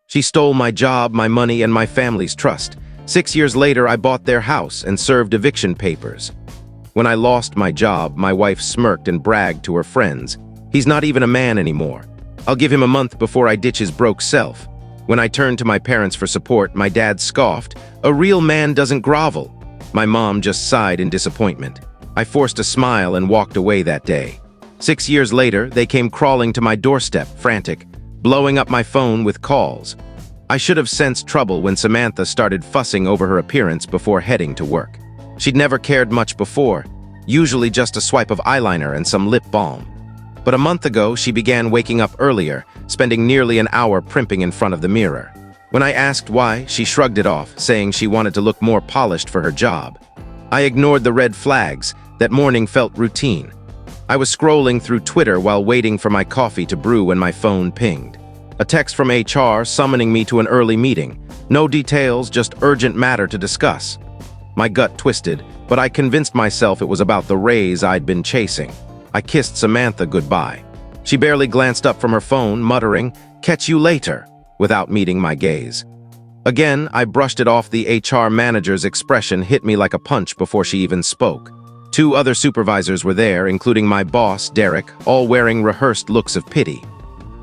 She stole my job, my money, and my family's trust. 6 years later, I bought their house and served eviction papers. When I lost my job, my wife smirked and bragged to her friends. He's not even a man anymore. I'll give him a month before I ditch his broke self. When I turned to my parents for support, my dad scoffed. A real man doesn't grovel. My mom just sighed in disappointment. I forced a smile and walked away that day. 6 years later, they came crawling to my doorstep, frantic, blowing up my phone with calls. I should have sensed trouble when Samantha started fussing over her appearance before heading to work. She'd never cared much before, usually just a swipe of eyeliner and some lip balm. But a month ago, she began waking up earlier, spending nearly an hour primping in front of the mirror. When I asked why, she shrugged it off, saying she wanted to look more polished for her job. I ignored the red flags. That morning felt routine. I was scrolling through Twitter while waiting for my coffee to brew when my phone pinged. A text from HR summoning me to an early meeting. No details, just urgent matter to discuss. My gut twisted, but I convinced myself it was about the raise I'd been chasing. I kissed Samantha goodbye. She barely glanced up from her phone, muttering, "Catch you later," without meeting my gaze. Again, I brushed it off. The HR manager's expression hit me like a punch before she even spoke. 2 other supervisors were there, including my boss, Derek, all wearing rehearsed looks of pity.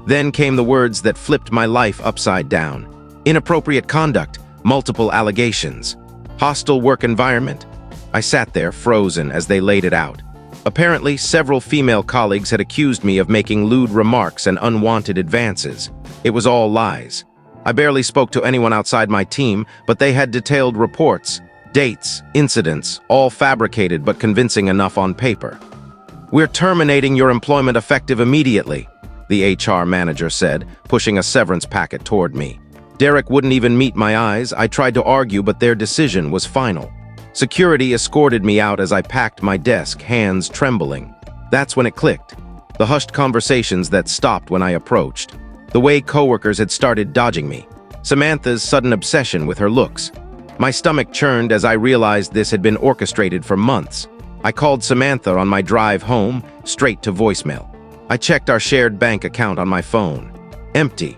Then came the words that flipped my life upside down. Inappropriate conduct, multiple allegations. Hostile work environment. I sat there, frozen, as they laid it out. Apparently, several female colleagues had accused me of making lewd remarks and unwanted advances. It was all lies. I barely spoke to anyone outside my team, but they had detailed reports, dates, incidents, all fabricated but convincing enough on paper. "We're terminating your employment effective immediately," the HR manager said, pushing a severance packet toward me. Derek wouldn't even meet my eyes. I tried to argue, but their decision was final. Security escorted me out as I packed my desk, hands trembling. That's when it clicked. The hushed conversations that stopped when I approached. The way coworkers had started dodging me. Samantha's sudden obsession with her looks. My stomach churned as I realized this had been orchestrated for months. I called Samantha on my drive home, straight to voicemail. I checked our shared bank account on my phone. Empty.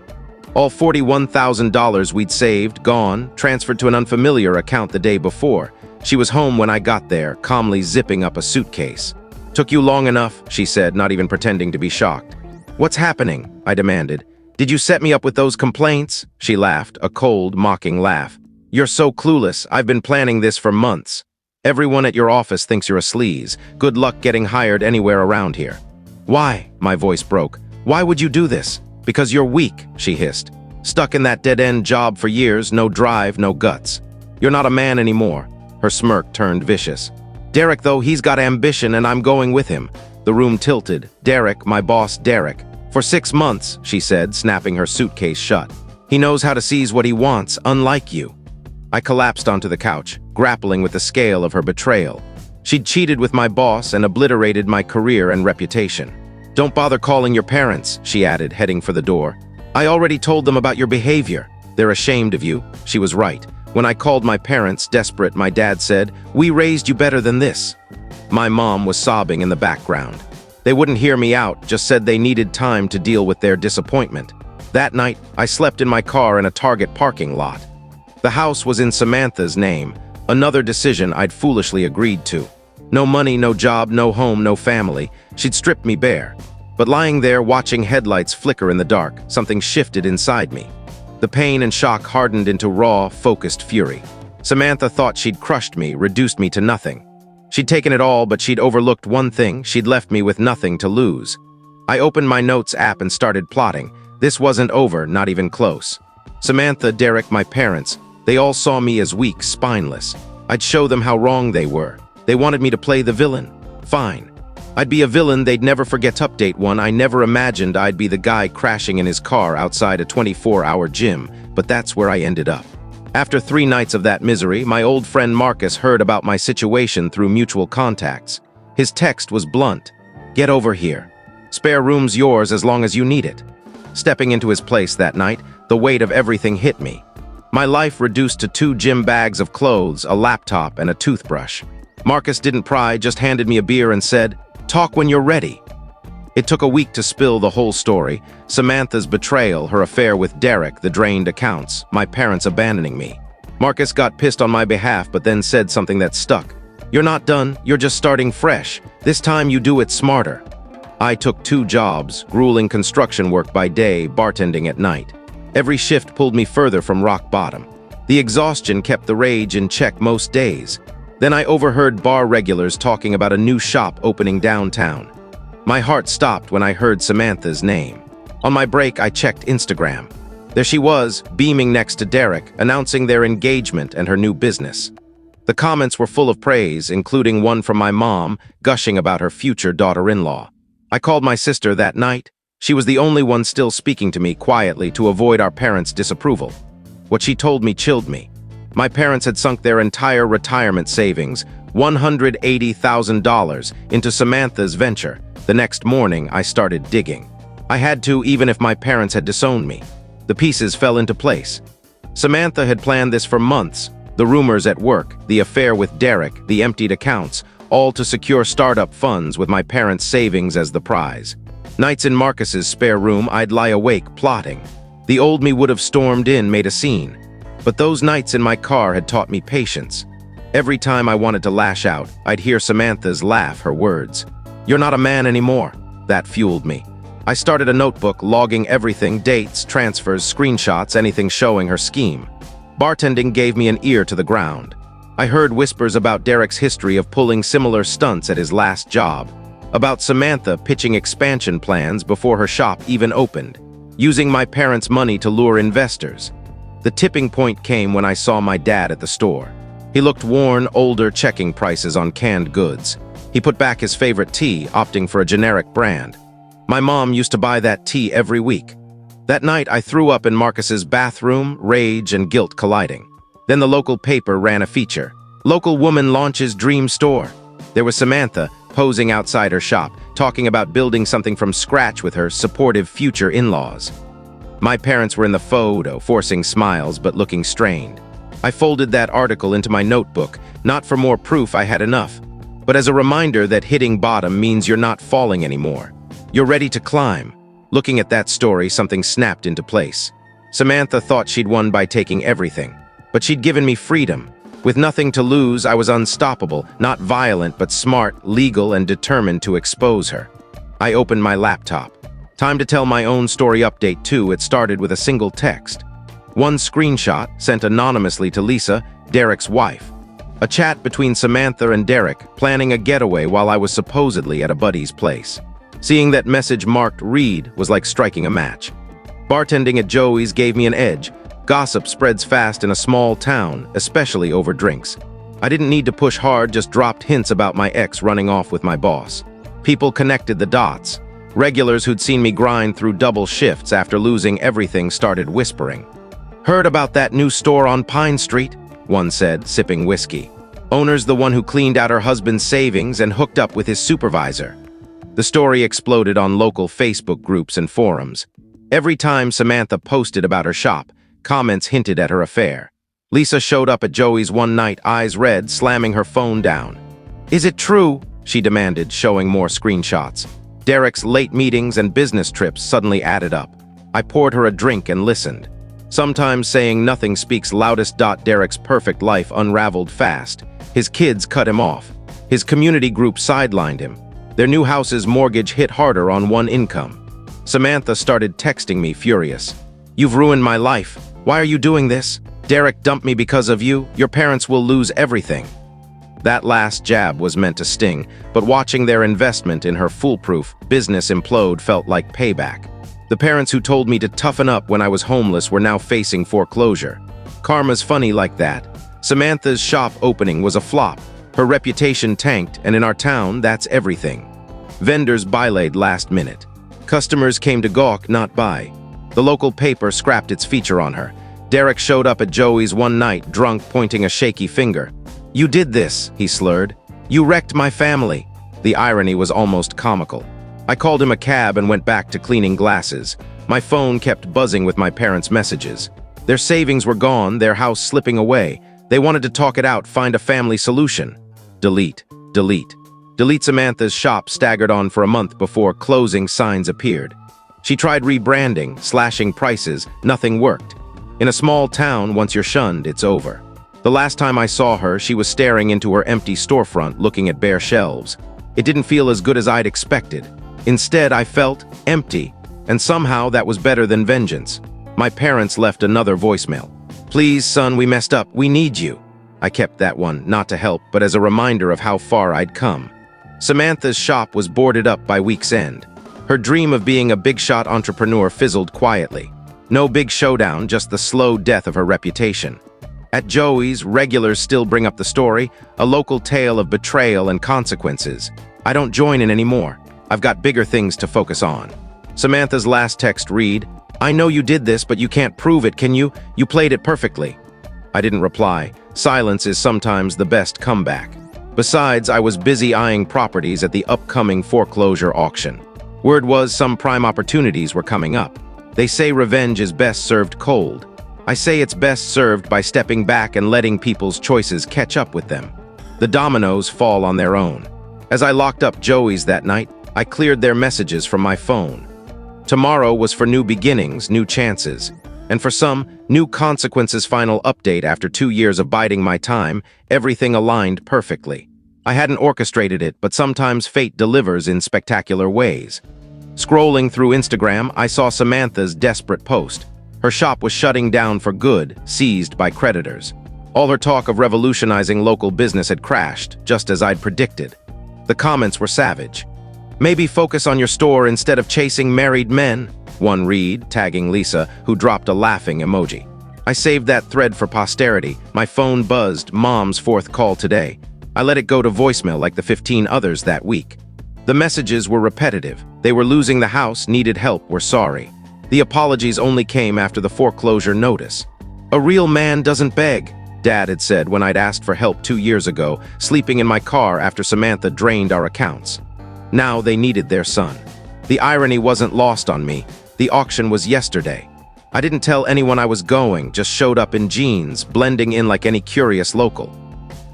All $41,000 we'd saved, gone, transferred to an unfamiliar account the day before. She was home when I got there, calmly zipping up a suitcase. "Took you long enough," she said, not even pretending to be shocked. "What's happening?" I demanded. "Did you set me up with those complaints?" She laughed, a cold, mocking laugh. "You're so clueless. I've been planning this for months. Everyone at your office thinks you're a sleaze. Good luck getting hired anywhere around here." "Why?" My voice broke. "Why would you do this?" "Because you're weak," she hissed. "Stuck in that dead-end job for years, no drive, no guts. You're not a man anymore." Her smirk turned vicious. "Derek, though, he's got ambition and I'm going with him." The room tilted. "Derek, my boss, Derek. For 6 months," she said, snapping her suitcase shut. "He knows how to seize what he wants, unlike you." I collapsed onto the couch, grappling with the scale of her betrayal. She'd cheated with my boss and obliterated my career and reputation. "Don't bother calling your parents," she added, heading for the door. "I already told them about your behavior. They're ashamed of you." She was right. When I called my parents, desperate, my dad said, "We raised you better than this." My mom was sobbing in the background. They wouldn't hear me out, just said they needed time to deal with their disappointment. That night, I slept in my car in a Target parking lot. The house was in Samantha's name, another decision I'd foolishly agreed to. No money, no job, no home, no family. She'd stripped me bare. But lying there, watching headlights flicker in the dark, something shifted inside me. The pain and shock hardened into raw, focused fury. Samantha thought she'd crushed me, reduced me to nothing. She'd taken it all, but she'd overlooked one thing. She'd left me with nothing to lose. I opened my notes app and started plotting. This wasn't over, not even close. Samantha, Derek, my parents, they all saw me as weak, spineless. I'd show them how wrong they were. They wanted me to play the villain. Fine. I'd be a villain they'd never forget. Update 1. I never imagined I'd be the guy crashing in his car outside a 24-hour gym, but that's where I ended up. After 3 nights of that misery, my old friend Marcus heard about my situation through mutual contacts. His text was blunt. "Get over here. Spare room's yours as long as you need it." Stepping into his place that night, the weight of everything hit me. My life reduced to 2 gym bags of clothes, a laptop, and a toothbrush. Marcus didn't pry, just handed me a beer and said, "Talk when you're ready." It took a week to spill the whole story. Samantha's betrayal, her affair with Derek, the drained accounts, my parents abandoning me. Marcus got pissed on my behalf but then said something that stuck. "You're not done, you're just starting fresh. This time you do it smarter." I took 2 jobs, grueling construction work by day, bartending at night. Every shift pulled me further from rock bottom. The exhaustion kept the rage in check most days. Then I overheard bar regulars talking about a new shop opening downtown. My heart stopped when I heard Samantha's name. On my break, I checked Instagram. There she was, beaming next to Derek, announcing their engagement and her new business. The comments were full of praise, including one from my mom, gushing about her future daughter-in-law. I called my sister that night. She was the only one still speaking to me quietly to avoid our parents' disapproval. What she told me chilled me. My parents had sunk their entire retirement savings, $180,000, into Samantha's venture. The next morning, I started digging. I had to, even if my parents had disowned me. The pieces fell into place. Samantha had planned this for months. The rumors at work, the affair with Derek, the emptied accounts, all to secure startup funds with my parents' savings as the prize. Nights in Marcus's spare room, I'd lie awake plotting. The old me would have stormed in, made a scene. But those nights in my car had taught me patience. Every time I wanted to lash out, I'd hear Samantha's laugh, her words. "You're not a man anymore." That fueled me. I started a notebook logging everything, dates, transfers, screenshots, anything showing her scheme. Bartending gave me an ear to the ground. I heard whispers about Derek's history of pulling similar stunts at his last job, about Samantha pitching expansion plans before her shop even opened, using my parents' money to lure investors. The tipping point came when I saw my dad at the store. He looked worn, older, checking prices on canned goods. He put back his favorite tea, opting for a generic brand. My mom used to buy that tea every week. That night, I threw up in Marcus's bathroom, rage and guilt colliding. Then the local paper ran a feature. "Local woman launches dream store." There was Samantha, posing outside her shop, talking about building something from scratch with her supportive future in-laws. My parents were in the photo, forcing smiles but looking strained. I folded that article into my notebook, not for more proof, I had enough, but as a reminder that hitting bottom means you're not falling anymore. You're ready to climb. Looking at that story, something snapped into place. Samantha thought she'd won by taking everything, but she'd given me freedom. With nothing to lose, I was unstoppable, not violent, but smart, legal, and determined to expose her. I opened my laptop. Time to tell my own story update too. It started with a single text. One screenshot, sent anonymously to Lisa, Derek's wife. A chat between Samantha and Derek, planning a getaway while I was supposedly at a buddy's place. Seeing that message marked read was like striking a match. Bartending at Joey's gave me an edge. Gossip spreads fast in a small town, especially over drinks. I didn't need to push hard, just dropped hints about my ex running off with my boss. People connected the dots. Regulars who'd seen me grind through double shifts after losing everything started whispering. "Heard about that new store on Pine Street?" one said, sipping whiskey. "Owner's the one who cleaned out her husband's savings and hooked up with his supervisor." The story exploded on local Facebook groups and forums. Every time Samantha posted about her shop, comments hinted at her affair. Lisa showed up at Joey's one night, eyes red, slamming her phone down. "Is it true?" she demanded, showing more screenshots. Derek's late meetings and business trips suddenly added up. I poured her a drink and listened. Sometimes saying nothing speaks loudest. Derek's perfect life unraveled fast. His kids cut him off. His community group sidelined him. Their new house's mortgage hit harder on one income. Samantha started texting me, furious. "You've ruined my life. Why are you doing this? Derek dumped me because of you. Your parents will lose everything." That last jab was meant to sting, but watching their investment in her foolproof business implode felt like payback. The parents who told me to toughen up when I was homeless were now facing foreclosure. Karma's funny like that. Samantha's shop opening was a flop. Her reputation tanked, and in our town, that's everything. Vendors bylaid last minute. Customers came to gawk, not buy. The local paper scrapped its feature on her. Derek showed up at Joey's one night, drunk, pointing a shaky finger. "You did this," he slurred. "You wrecked my family." The irony was almost comical. I called him a cab and went back to cleaning glasses. My phone kept buzzing with my parents' messages. Their savings were gone, their house slipping away. They wanted to talk it out, find a family solution. Delete, delete. Delete Samantha's shop staggered on for a month before closing signs appeared. She tried rebranding, slashing prices, nothing worked. In a small town, once you're shunned, it's over. The last time I saw her, she was staring into her empty storefront, looking at bare shelves. It didn't feel as good as I'd expected. Instead, I felt empty, and somehow that was better than vengeance. My parents left another voicemail. "Please, son, we messed up. We need you." I kept that one, not to help, but as a reminder of how far I'd come. Samantha's shop was boarded up by week's end. Her dream of being a big-shot entrepreneur fizzled quietly. No big showdown, just the slow death of her reputation. At Joey's, regulars still bring up the story, a local tale of betrayal and consequences. I don't join in anymore. I've got bigger things to focus on. Samantha's last text read, "I know you did this, but you can't prove it, can you? You played it perfectly." I didn't reply. Silence is sometimes the best comeback. Besides, I was busy eyeing properties at the upcoming foreclosure auction. Word was some prime opportunities were coming up. They say revenge is best served cold. I say it's best served by stepping back and letting people's choices catch up with them. The dominoes fall on their own. As I locked up Joey's that night, I cleared their messages from my phone. Tomorrow was for new beginnings, new chances. And for some, new consequences. Final update after 2 years of biding my time, everything aligned perfectly. I hadn't orchestrated it, but sometimes fate delivers in spectacular ways. Scrolling through Instagram, I saw Samantha's desperate post. Her shop was shutting down for good, seized by creditors. All her talk of revolutionizing local business had crashed, just as I'd predicted. The comments were savage. "Maybe focus on your store instead of chasing married men," one read, tagging Lisa, who dropped a laughing emoji. I saved that thread for posterity. My phone buzzed, Mom's fourth call today. I let it go to voicemail like the 15 others that week. The messages were repetitive. They were losing the house, needed help, were sorry. The apologies only came after the foreclosure notice. "A real man doesn't beg," Dad had said when I'd asked for help 2 years ago, sleeping in my car after Samantha drained our accounts. Now they needed their son. The irony wasn't lost on me. The auction was yesterday. I didn't tell anyone I was going, just showed up in jeans, blending in like any curious local.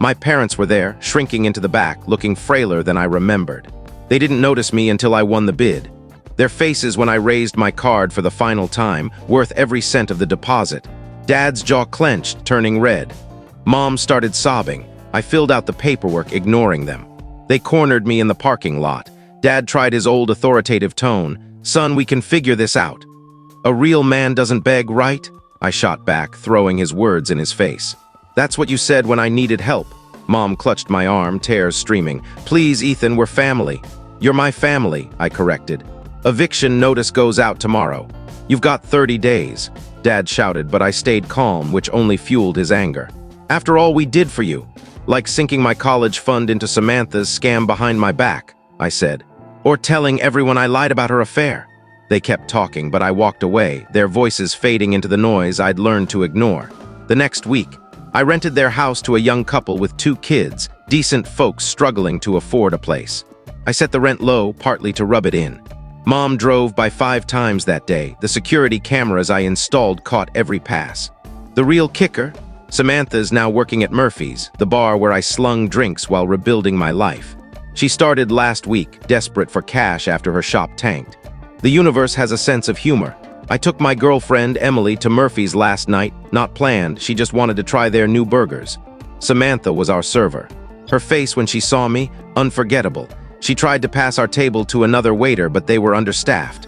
My parents were there, shrinking into the back, looking frailer than I remembered. They didn't notice me until I won the bid. Their faces when I raised my card for the final time, worth every cent of the deposit. Dad's jaw clenched, turning red. Mom started sobbing. I filled out the paperwork, ignoring them. They cornered me in the parking lot. Dad tried his old authoritative tone. "Son, we can figure this out." "A real man doesn't beg, right?" I shot back, throwing his words in his face. "That's what you said when I needed help." Mom clutched my arm, tears streaming. "Please, Ethan, we're family." "You're my family," I corrected. "Eviction notice goes out tomorrow. You've got 30 days. Dad shouted, but I stayed calm, which only fueled his anger. "After all we did for you." "Like sinking my college fund into Samantha's scam behind my back," I said. "Or telling everyone I lied about her affair." They kept talking, but I walked away, their voices fading into the noise I'd learned to ignore. The next week, I rented their house to a young couple with 2 kids, decent folks struggling to afford a place. I set the rent low, partly to rub it in. Mom drove by 5 times that day. The security cameras I installed caught every pass. The real kicker? Samantha's now working at Murphy's, the bar where I slung drinks while rebuilding my life. She started last week, desperate for cash after her shop tanked. The universe has a sense of humor. I took my girlfriend, Emily, to Murphy's last night. Not planned, she just wanted to try their new burgers. Samantha was our server. Her face when she saw me, unforgettable. She tried to pass our table to another waiter, but they were understaffed.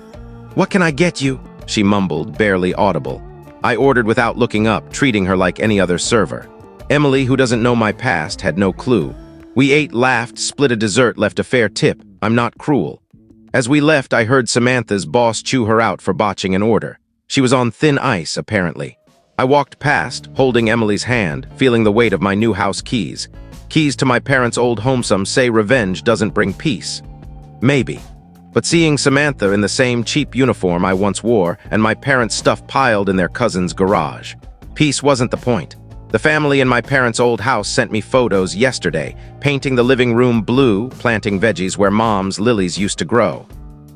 "What can I get you?" she mumbled, barely audible. I ordered without looking up, treating her like any other server. Emily, who doesn't know my past, had no clue. We ate, laughed, split a dessert, left a fair tip. I'm not cruel. As we left, I heard Samantha's boss chew her out for botching an order. She was on thin ice, apparently. I walked past, holding Emily's hand, feeling the weight of my new house keys. Keys to my parents' old home. Some say revenge doesn't bring peace. Maybe. But seeing Samantha in the same cheap uniform I once wore and my parents' stuff piled in their cousin's garage. Peace wasn't the point. The family in my parents' old house sent me photos yesterday, painting the living room blue, planting veggies where Mom's lilies used to grow.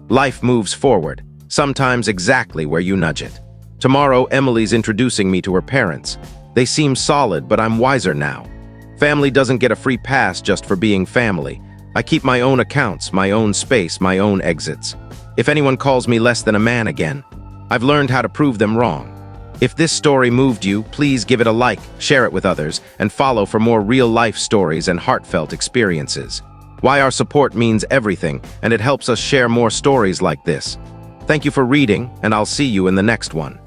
Life moves forward, sometimes exactly where you nudge it. Tomorrow, Emily's introducing me to her parents. They seem solid, but I'm wiser now. Family doesn't get a free pass just for being family. I keep my own accounts, my own space, my own exits. If anyone calls me less than a man again, I've learned how to prove them wrong. If this story moved you, please give it a like, share it with others, and follow for more real-life stories and heartfelt experiences. Why our support means everything, and it helps us share more stories like this. Thank you for reading, and I'll see you in the next one.